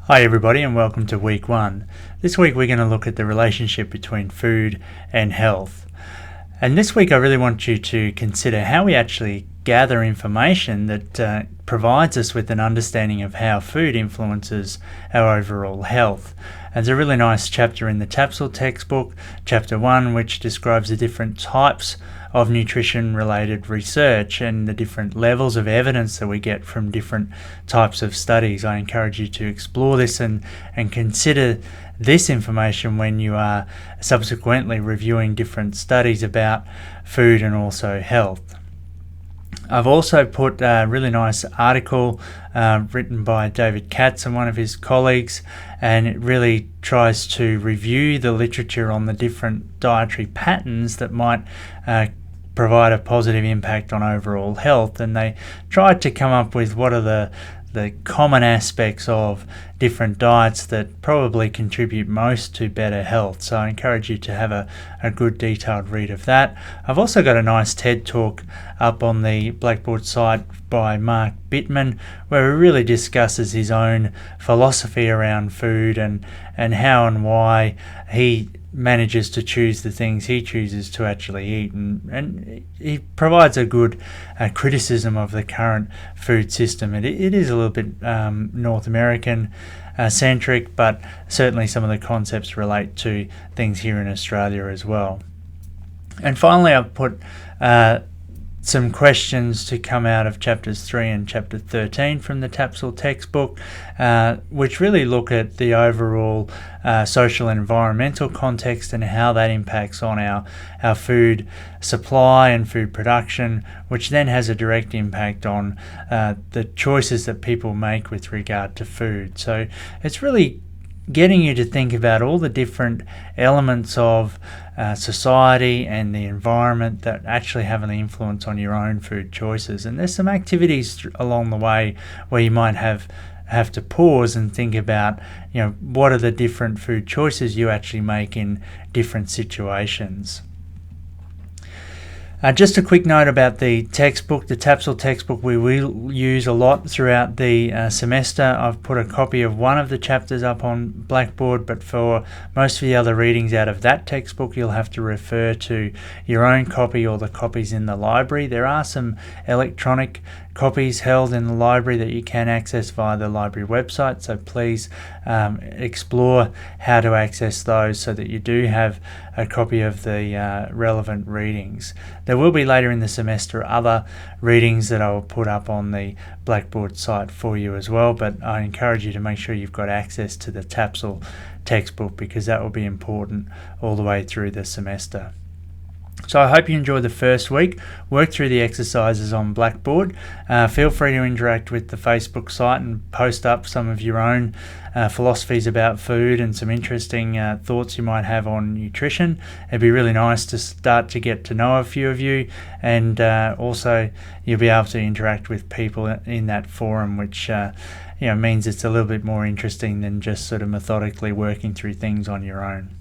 Hi everybody and welcome to week 1. This week we're going to look at the relationship between food and health. And this week I really want you to consider how we actually gather information that provides us with an understanding of how food influences our overall health. There's a really nice chapter in the TAPSL textbook, chapter 1, which describes the different types of nutrition related research and the different levels of evidence that we get from different types of studies. I encourage you to explore this and consider this information when you are subsequently reviewing different studies about food and also health. I've also put a really nice article written by David Katz and one of his colleagues, and it really tries to review the literature on the different dietary patterns that might provide a positive impact on overall health. And they tried to come up with what are the common aspects of different diets that probably contribute most to better health. So I encourage you to have a good detailed read of that. I've also got a nice TED talk up on the Blackboard site by Mark Bittman, where he really discusses his own philosophy around food and how and why he manages to choose the things he chooses to actually eat, and he provides a good criticism of the current food system. It is a little bit North American centric, but certainly some of the concepts relate to things here in Australia as well. And finally, I've put some questions to come out of chapters 3 and chapter 13 from the TAPSL textbook, which really look at the overall social and environmental context and how that impacts on our food supply and food production, which then has a direct impact on the choices that people make with regard to food. So it's really getting you to think about all the different elements of society and the environment that actually have an influence on your own food choices. And there's some activities along the way where you might have to pause and think about, what are the different food choices you actually make in different situations. Just a quick note about the textbook, the TAPSL textbook we will use a lot throughout the semester. I've put a copy of one of the chapters up on Blackboard, but for most of the other readings out of that textbook, you'll have to refer to your own copy or the copies in the library. There are some electronic copies held in the library that you can access via the library website, so please explore how to access those so that you do have a copy of the relevant readings. There will be later in the semester other readings that I will put up on the Blackboard site for you as well, but I encourage you to make sure you've got access to the TAPSL textbook because that will be important all the way through the semester. So I hope you enjoyed the first week. Work through the exercises on Blackboard. Feel free to interact with the Facebook site and post up some of your own philosophies about food and some interesting thoughts you might have on nutrition. It'd be really nice to start to get to know a few of you, and also you'll be able to interact with people in that forum, which means it's a little bit more interesting than just sort of methodically working through things on your own.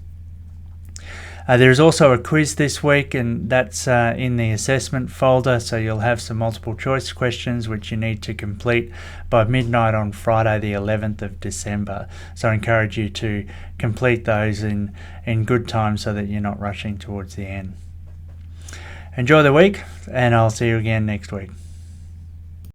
There's also a quiz this week, and that's in the assessment folder, so you'll have some multiple choice questions which you need to complete by midnight on Friday the 11th of December. So I encourage you to complete those in good time so that you're not rushing towards the end. Enjoy the week, and I'll see you again next week.